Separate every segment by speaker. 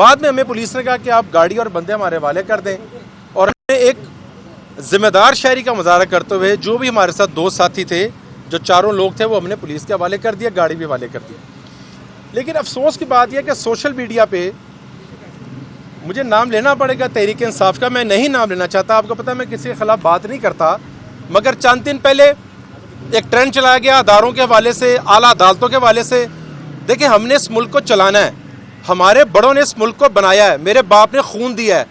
Speaker 1: بعد میں ہمیں پولیس نے کہا کہ آپ گاڑی اور بندے ہمارے حوالے کر دیں، اور ہم نے ایک ذمہ دار شہری کا مظاہرہ کرتے ہوئے جو بھی ہمارے ساتھ دو ساتھی تھے، جو چاروں لوگ تھے، وہ ہم نے پولیس کے حوالے کر دیا، گاڑی بھی حوالے کر دی۔ لیکن افسوس کی بات یہ کہ سوشل میڈیا پہ مجھے نام لینا پڑے گا تحریک انصاف کا، میں نہیں نام لینا چاہتا، آپ کو پتہ ہے میں کسی کے خلاف بات نہیں کرتا، مگر چند دن پہلے ایک ٹرینڈ چلایا گیا اداروں کے حوالے سے، اعلیٰ عدالتوں کے حوالے سے۔ دیکھیں، ہم نے اس ملک کو چلانا ہے، ہمارے بڑوں نے اس ملک کو بنایا ہے، میرے باپ نے خون دیا ہے،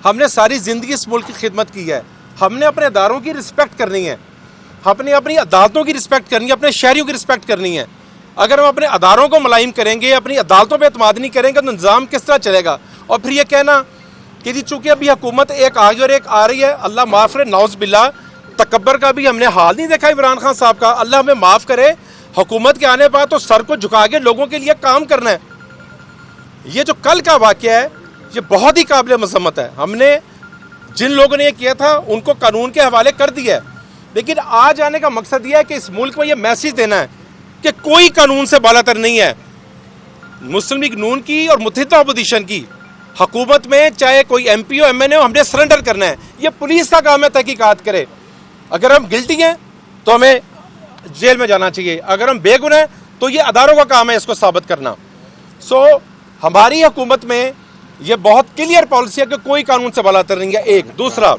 Speaker 1: ہم نے ساری زندگی اس ملک کی خدمت کی ہے، ہم نے اپنے اداروں کی رسپیکٹ کرنی ہے، ہم نے اپنی عدالتوں کی رسپیکٹ کرنی ہے، اپنے شہریوں کی رسپیکٹ کرنی ہے۔ اگر ہم اپنے اداروں کو ملائم کریں گے، اپنی عدالتوں پہ اعتماد نہیں کریں گے تو نظام کس طرح چلے گا؟ اور پھر یہ کہنا کہ جی چونکہ ابھی حکومت ایک آ گئی اور ایک آ رہی ہے، اللہ معاف کرے، نعوذ باللہ، تکبر کا بھی ہم نے حال نہیں دیکھا عمران خان صاحب کا، اللہ ہمیں معاف کرے، حکومت کے آنے بعد تو سر کو جھکا کے لوگوں کے لیے کام کرنا ہے۔ یہ جو کل کا واقعہ ہے یہ بہت ہی قابل مذمت ہے، ہم نے جن لوگوں نے یہ کیا تھا ان کو قانون کے حوالے کر دیا ہے، لیکن آج آنے کا مقصد یہ ہے کہ اس ملک میں یہ میسیج دینا ہے کہ کوئی قانون سے بالا تر نہیں ہے۔ مسلم لیگ نون کی اور متحدہ اپوزیشن کی حکومت میں چاہے کوئی ایم پی ہو، ایم این اے ہو، ہم نے سرنڈر کرنا ہے، یہ پولیس کا کام ہے تحقیقات کرے، اگر ہم گلٹی ہیں تو ہمیں جیل میں جانا چاہیے، اگر ہم بے گناہ ہیں تو یہ اداروں کا کام ہے اس کو ثابت کرنا۔ ہماری حکومت میں یہ بہت کلیئر پالیسی ہے کہ کوئی قانون سے بالا تر نہیں ہے۔ ایک دوسرا،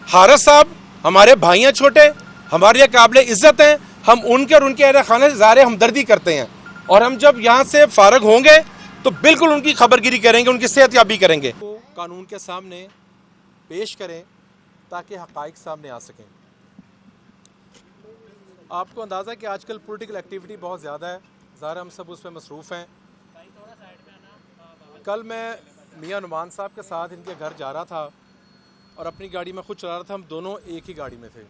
Speaker 1: حارث صاحب ہمارے بھائی ہیں، چھوٹے ہمارے لیے قابل عزت ہیں، ہم ان کے اور ان کے اہل خانہ سے ظاہر ہمدردی کرتے ہیں، اور ہم جب یہاں سے فارغ ہوں گے تو بالکل ان کی خبر گیری کریں گے، ان کی صحت یابی کریں گے، قانون کے سامنے پیش کریں تاکہ حقائق سامنے آ سکیں۔ آپ کو اندازہ ہے کہ آج کل پولیٹیکل ایکٹیویٹی بہت زیادہ ہے، ظاہر ہم سب اس پہ مصروف ہیں۔ کل میں میاں نعمان صاحب کے ساتھ ان کے گھر جا رہا تھا اور اپنی گاڑی میں خود چلا رہا تھا، ہم دونوں ایک ہی گاڑی میں تھے،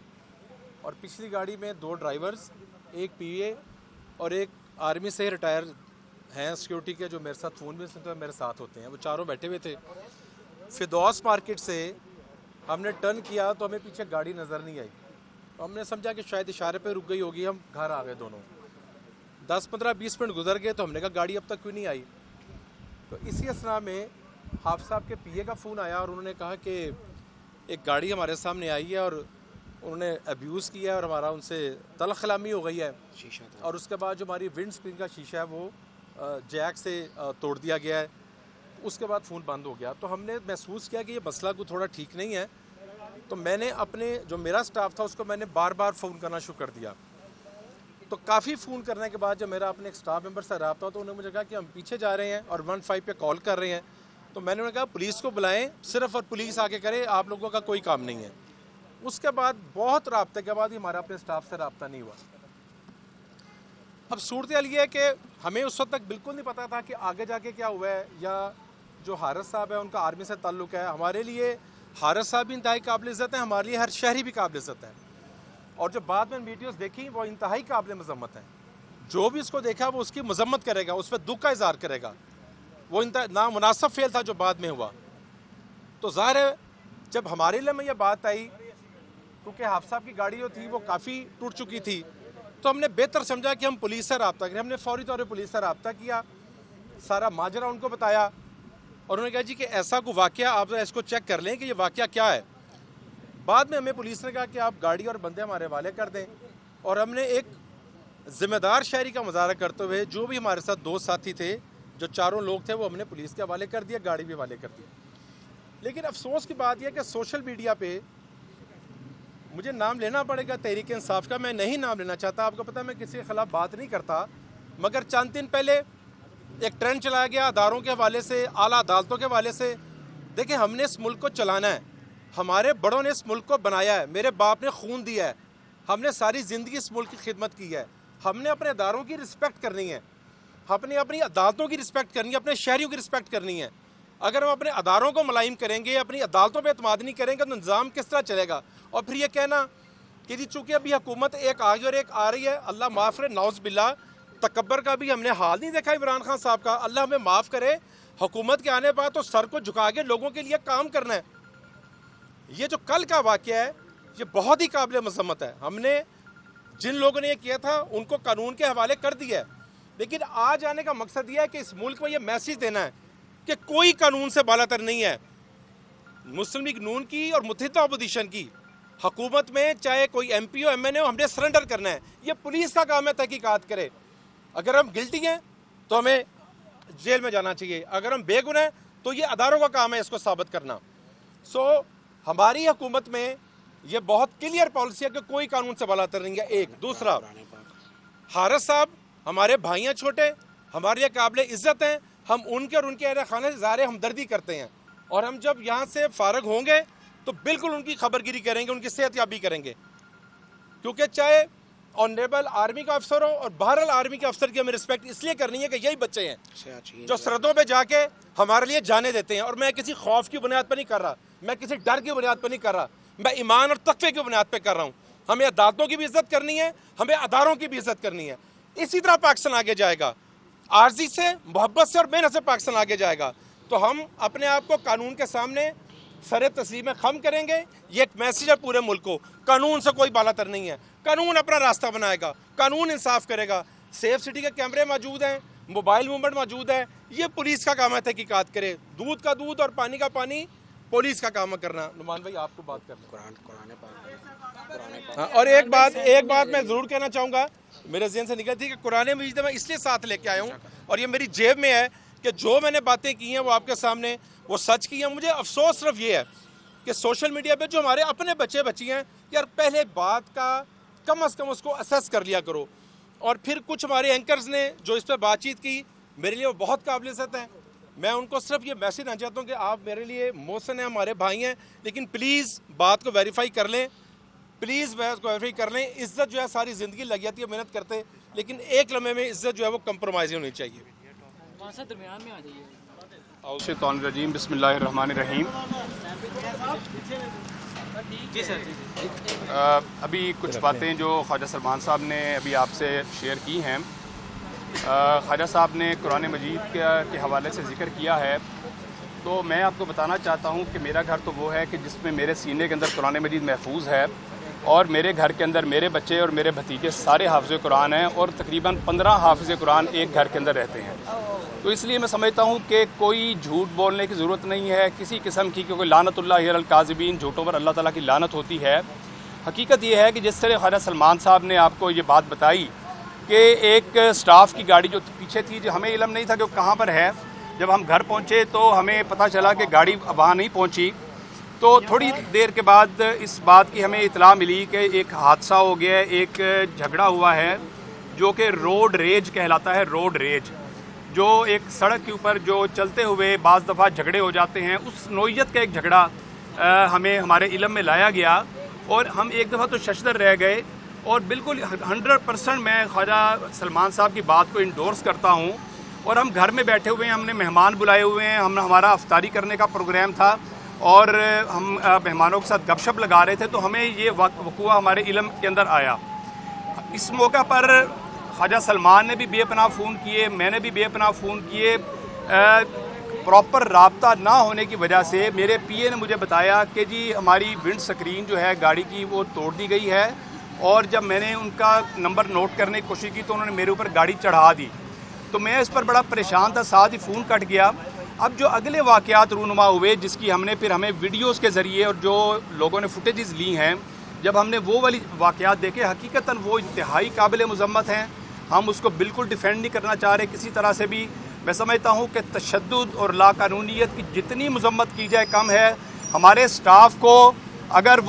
Speaker 1: اور پچھلی گاڑی میں دو ڈرائیورز، ایک پی اے اور ایک آرمی سے ریٹائر ہیں سیکیورٹی کے، جو میرے ساتھ فون بھی سنتے ہیں، میرے ساتھ ہوتے ہیں، وہ چاروں بیٹھے ہوئے تھے۔ فردوس مارکیٹ سے ہم نے ٹرن کیا تو ہمیں پیچھے گاڑی نظر نہیں آئی، ہم نے سمجھا کہ شاید اشارے پہ رک گئی ہوگی، ہم گھر آ گئے دونوں۔ 10-15-20 منٹ گزر گئے تو ہم نے کہا گاڑی اب تک کیوں نہیں آئی؟ تو اسی اسنا میں حافظ صاحب کے پی اے کا فون آیا اور انہوں نے کہا کہ ایک گاڑی ہمارے سامنے آئی ہے اور انہوں نے ابیوز کیا ہے اور ہمارا ان سے تلخ کلامی ہو گئی ہے، اور اس کے بعد جو ہماری ونڈ اسکرین کا شیشہ ہے وہ جیک سے توڑ دیا گیا ہے۔ اس کے بعد فون بند ہو گیا، تو ہم نے محسوس کیا کہ یہ مسئلہ کوئی تھوڑا ٹھیک نہیں ہے، تو میں نے اپنے جو میرا سٹاف تھا اس کو میں نے بار بار فون کرنا شروع کر دیا۔ تو کافی فون کرنے کے بعد جب میرا اپنے ایک سٹاف ممبر سے رابطہ تو انہوں نے مجھے کہا کہ ہم پیچھے جا رہے ہیں اور 15 پہ کال کر رہے ہیں، تو میں نے انہیں کہا پولیس کو بلائیں صرف، اور پولیس آ کے کرے، آپ لوگوں کا کوئی کام نہیں ہے۔ اس کے بعد بہت رابطے کے بعد ہی ہمارا اپنے سٹاف سے رابطہ نہیں ہوا۔ اب صورتحال یہ ہے کہ ہمیں اس وقت تک بالکل نہیں پتا تھا کہ آگے جا کے کیا ہوا ہے، یا جو حارث صاحب ہے ان کا آرمی سے تعلق ہے، ہمارے لیے حارث صاحب بھی انتہائی قابل عزت ہیں، ہمارے لیے ہر شہری بھی قابل عزت ہے، اور جو بعد میں ویڈیوز دیکھی وہ انتہائی قابل مذمت ہیں، جو بھی اس کو دیکھا وہ اس کی مذمت کرے گا، اس پہ دکھ کا اظہار کرے گا، وہ نامناسب فعل تھا جو بعد میں ہوا۔ تو ظاہر ہے جب ہمارے لیے میں یہ بات آئی، کیونکہ حافظ صاحب کی گاڑی جو تھی وہ کافی ٹوٹ چکی تھی، تو ہم نے بہتر سمجھا کہ ہم پولیس سے رابطہ کریں، ہم نے فوری طور پہ پولیس سے رابطہ کیا، سارا ماجرا ان کو بتایا، اور انہوں نے کہا جی کہ ایسا کوئی واقعہ آپ ذرا اس کو چیک کر لیں کہ یہ واقعہ کیا ہے۔ بعد میں ہمیں پولیس نے کہا کہ آپ گاڑی اور بندے ہمارے حوالے کر دیں، اور ہم نے ایک ذمہ دار شہری کا مظاہرہ کرتے ہوئے جو بھی ہمارے ساتھ دو ساتھی تھے، جو چاروں لوگ تھے، وہ ہم نے پولیس کے حوالے کر دیا، گاڑی بھی حوالے کر دی۔ لیکن افسوس کی بات یہ کہ سوشل میڈیا پہ مجھے نام لینا پڑے گا تحریک انصاف کا، میں نہیں نام لینا چاہتا، آپ کو پتہ ہے میں کسی کے خلاف بات نہیں کرتا، مگر چند دن پہلے ایک ٹرینڈ چلایا گیا اداروں کے حوالے سے، اعلیٰ عدالتوں کے حوالے سے۔ دیکھیں، ہم نے اس ملک کو چلانا ہے، ہمارے بڑوں نے اس ملک کو بنایا ہے، میرے باپ نے خون دیا ہے، ہم نے ساری زندگی اس ملک کی خدمت کی ہے، ہم نے اپنے اداروں کی رسپیکٹ کرنی ہے، ہم نے اپنی عدالتوں کی رسپیکٹ کرنی ہے، اپنے شہریوں کی رسپیکٹ کرنی ہے۔ اگر ہم اپنے اداروں کو ملائم کریں گے، اپنی عدالتوں پہ اعتماد نہیں کریں گے تو نظام کس طرح چلے گا؟ اور پھر یہ کہنا کہ جی چونکہ ابھی حکومت ایک آ گئی اور ایک آ رہی ہے، اللہ معاف کرے، نعوذ باللہ، تکبر کا بھی ہم نے حال نہیں دیکھا عمران خان صاحب کا، اللہ ہمیں معاف کرے، حکومت کے آنے بعد تو سر کو جھکا کے لوگوں کے لیے کام کرنا ہے۔ یہ جو کل کا واقعہ ہے یہ بہت ہی قابل مذمت ہے، ہم نے جن لوگوں نے یہ کیا تھا ان کو قانون کے حوالے کر دیا ہے، لیکن آج آنے کا مقصد یہ ہے کہ اس ملک میں یہ میسیج دینا ہے کہ کوئی قانون سے بالاتر نہیں ہے. مسلم لیگ نون کی اور متحدہ اپوزیشن کی حکومت میں چاہے کوئی ایم پی ہو ایم این اے ہو, ہم نے سرنڈر کرنا ہے. یہ پولیس کا کام ہے تحقیقات کرے. اگر ہم گلٹی ہیں تو ہمیں جیل میں جانا چاہیے, اگر ہم بے گناہ ہیں تو یہ اداروں کا کام ہے اس کو ثابت کرنا. سو ہماری حکومت میں یہ بہت کلیئر پالیسی ہے کہ کوئی قانون سے بالاتر نہیں ہے. ایک دوسرا, حارث صاحب ہمارے بھائی ہیں چھوٹے, ہمارے لیے قابل عزت ہیں, ہم ان کے اور ان کے اہل خانہ سے ظاہر ہمدردی کرتے ہیں, اور ہم جب یہاں سے فارغ ہوں گے تو بالکل ان کی خبر گیری کریں گے, ان کی صحت یابی کریں گے, کیونکہ چاہے آنریبل آرمی کا افسر ہو اور بہرحال آرمی کے افسر کی ہمیں رسپیکٹ اس لیے کرنی ہے کہ یہی بچے ہیں جو سرحدوں پہ جا کے ہمارے لیے جانے دیتے ہیں. اور میں کسی خوف کی بنیاد پر نہیں کر رہا, میں کسی ڈر کی بنیاد پر نہیں کر رہا, میں ایمان اور تقوی کی بنیاد پہ کر رہا ہوں. ہمیں عدالتوں کی بھی عزت کرنی ہے, ہمیں اداروں کی بھی عزت کرنی ہے. اسی طرح پاکستان آگے جائے گا, عارضی سے, محبت سے اور محنت سے پاکستان آگے جائے گا. تو ہم اپنے آپ کو قانون کے سامنے سر تسلیم خم کریں گے. یہ ایک میسیج ہے پورے ملک کو, قانون سے کوئی بالاتر نہیں ہے. قانون اپنا راستہ بنائے گا, قانون انصاف کرے گا. سیف سٹی کے کیمرے موجود ہیں, موبائل موومنٹ موجود ہے, یہ پولیس کا کام ہے تحقیقات کرے. دودھ کا دودھ اور پانی کا پانی پولیس کا کام ہے کرنا. نعمان بھائی آپ کو بات کرنا. اور ایک بات میں ضرور کہنا چاہوں گا, میرے ذہن سے نکل تھی کہ قرآن مجید میں اس لیے ساتھ لے کے آیا ہوں اور یہ میری جیب میں ہے کہ جو میں نے باتیں کی ہیں وہ آپ کے سامنے وہ سچ کی ہیں. مجھے افسوس صرف یہ ہے کہ سوشل میڈیا پہ جو ہمارے اپنے بچے بچی ہیں, یار پہلے بات کا کم از کم اس کو اسیس کر لیا کرو. اور پھر کچھ ہمارے اینکرز نے جو اس پہ بات چیت کی, میرے لیے وہ بہت قابل عزت ہیں. میں ان کو صرف یہ میسج دینا چاہتا ہوں کہ آپ میرے لیے محسن ہیں, ہمارے بھائی ہیں, لیکن پلیز بات کو ویریفائی کر لیں, پلیز بات کو ویریفائی کر لیں. عزت جو ہے ساری زندگی لگ جاتی ہے محنت کرتے, لیکن ایک لمحے میں عزت جو ہے وہ کمپرومائز ہونی چاہیے.
Speaker 2: درمیان میں آ جائیے.
Speaker 3: شیطان الرجیم, بسم اللہ الرحمن الرحیم.
Speaker 2: جی سر.
Speaker 3: ابھی کچھ باتیں جو خواجہ سلمان صاحب نے ابھی آپ سے شیئر کی ہیں. خواجہ صاحب نے قرآن مجید کے حوالے سے ذکر کیا ہے, تو میں آپ کو بتانا چاہتا ہوں کہ میرا گھر تو وہ ہے کہ جس میں میرے سینے کے اندر قرآن مجید محفوظ ہے, اور میرے گھر کے اندر میرے بچے اور میرے بھتیجے سارے حافظ قرآن ہیں, اور تقریباً 15 حافظ قرآن ایک گھر کے اندر رہتے ہیں. تو اس لیے میں سمجھتا ہوں کہ کوئی جھوٹ بولنے کی ضرورت نہیں ہے کسی قسم کی, کیونکہ لعنت اللہ علی الکاذبین, جھوٹوں پر اللہ تعالیٰ کی لعنت ہوتی ہے. حقیقت یہ ہے کہ جس طرح خواجہ سلمان صاحب نے آپ کو یہ بات بتائی کہ ایک سٹاف کی گاڑی جو پیچھے تھی, جو ہمیں علم نہیں تھا کہ وہ کہاں پر ہے, جب ہم گھر پہنچے تو ہمیں پتہ چلا کہ گاڑی وہاں نہیں پہنچی. تو تھوڑی دیر کے بعد اس بات کی ہمیں اطلاع ملی کہ ایک حادثہ ہو گیا ہے, ایک جھگڑا ہوا ہے جو کہ روڈ ریج کہلاتا ہے. روڈ ریج جو ایک سڑک کے اوپر جو چلتے ہوئے بعض دفعہ جھگڑے ہو جاتے ہیں, اس نوعیت کا ایک جھگڑا ہمیں ہمارے علم میں لایا گیا, اور ہم ایک دفعہ تو ششدر رہ گئے. اور بالکل 100% میں خواجہ سلمان صاحب کی بات کو انڈورس کرتا ہوں. اور ہم گھر میں بیٹھے ہوئے ہیں, ہم نے مہمان بلائے ہوئے ہیں, ہمارا افطاری کرنے کا پروگرام تھا, اور ہم مہمانوں کے ساتھ گپ شپ لگا رہے تھے, تو ہمیں یہ وقوع ہمارے علم کے اندر آیا. اس موقع پر خواجہ سلمان نے بھی بے پناہ فون کیے, میں نے بھی بے پناہ فون کیے. پراپر رابطہ نہ ہونے کی وجہ سے میرے پی اے نے مجھے بتایا کہ جی ہماری ونڈ سکرین جو ہے گاڑی کی وہ توڑ دی گئی ہے, اور جب میں نے ان کا نمبر نوٹ کرنے کی کوشش کی تو انہوں نے میرے اوپر گاڑی چڑھا دی. تو میں اس پر بڑا پریشان تھا, ساتھ ہی فون کٹ گیا. اب جو اگلے واقعات رونما ہوئے, جس کی ہم نے پھر ہمیں ویڈیوز کے ذریعے اور جو لوگوں نے فوٹیجز لی ہیں, جب ہم نے وہ والی واقعات دیکھے, حقیقتاً وہ انتہائی قابل مذمت ہیں. ہم اس کو بالکل ڈیفینڈ نہیں کرنا چاہ رہے کسی طرح سے بھی. میں سمجھتا ہوں کہ تشدد اور لا قانونیت کی جتنی مذمت کی جائے کم ہے. ہمارے سٹاف کو اگر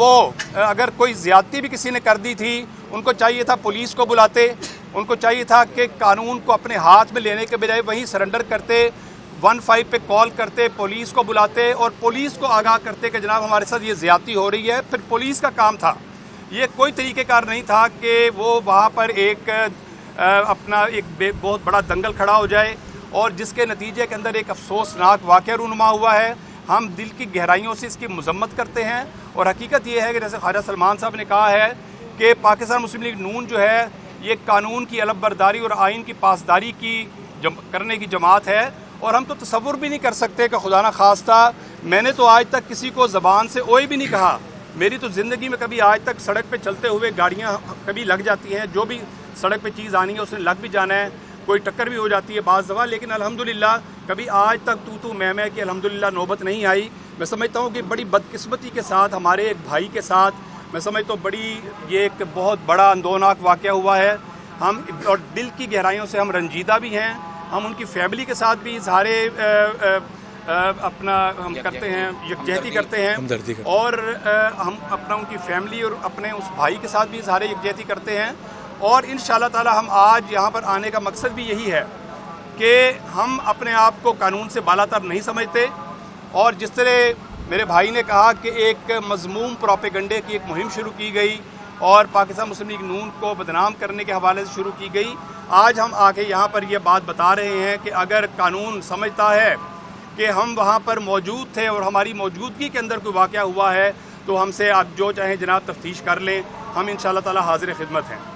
Speaker 3: کوئی زیادتی بھی کسی نے کر دی تھی, ان کو چاہیے تھا پولیس کو بلاتے, ان کو چاہیے تھا کہ قانون کو اپنے ہاتھ میں لینے کے بجائے وہیں سرنڈر کرتے, 15 پہ کال کرتے, پولیس کو بلاتے اور پولیس کو آگاہ کرتے کہ جناب ہمارے ساتھ یہ زیادتی ہو رہی ہے. پھر پولیس کا کام تھا, یہ کوئی طریقہ کار نہیں تھا کہ وہ وہاں پر ایک اپنا ایک بہت بڑا دنگل کھڑا ہو جائے, اور جس کے نتیجے کے اندر ایک افسوسناک واقعہ رونما ہوا ہے. ہم دل کی گہرائیوں سے اس کی مذمت کرتے ہیں, اور حقیقت یہ ہے کہ جیسے خواجہ سلمان صاحب نے کہا ہے کہ پاکستان مسلم لیگ نون جو ہے یہ قانون کی علم برداری اور آئین کی پاسداری کی کرنے کی جماعت ہے. اور ہم تو تصور بھی نہیں کر سکتے کہ خدا نہ خواستہ, میں نے تو آج تک کسی کو زبان سے اوئے بھی نہیں کہا. میری تو زندگی میں کبھی آج تک سڑک پہ چلتے ہوئے گاڑیاں کبھی لگ جاتی ہیں, جو بھی سڑک پہ چیز آنی ہے اس نے لگ بھی جانا ہے. کوئی ٹکر بھی ہو جاتی ہے بعض دفعہ، لیکن الحمدللہ کبھی آج تک تو میں کی الحمدللہ نوبت نہیں آئی۔ میں سمجھتا ہوں کہ بڑی بدقسمتی کے ساتھ ہمارے ایک بھائی کے ساتھ میں سمجھتا ہوں یہ ایک بہت بڑا اندوناک واقعہ ہوا ہے۔ ہم اور دل کی گہرائیوں سے ہم رنجیدہ بھی ہیں، ہم ان کی فیملی کے ساتھ بھی اظہار اپنا ہم کرتے ہیں، یکجہتی کرتے ہیں، اور ہم اپنا ان کی فیملی اور اپنے اس بھائی کے ساتھ بھی اظہار یکجہتی کرتے ہیں۔ اور انشاءاللہ تعالی ہم آج یہاں پر آنے کا مقصد بھی یہی ہے کہ ہم اپنے آپ کو قانون سے بالاتر نہیں سمجھتے، اور جس طرح میرے بھائی نے کہا کہ ایک مذموم پروپیگنڈے کی ایک مہم شروع کی گئی اور پاکستان مسلم لیگ نون کو بدنام کرنے کے حوالے سے شروع کی گئی، آج ہم آ کے یہاں پر یہ بات بتا رہے ہیں کہ اگر قانون سمجھتا ہے کہ ہم وہاں پر موجود تھے اور ہماری موجودگی کے اندر کوئی واقعہ ہوا ہے تو ہم سے آپ جو چاہیں جناب تفتیش کر لیں، ہم انشاءاللہ تعالی حاضر خدمت ہیں۔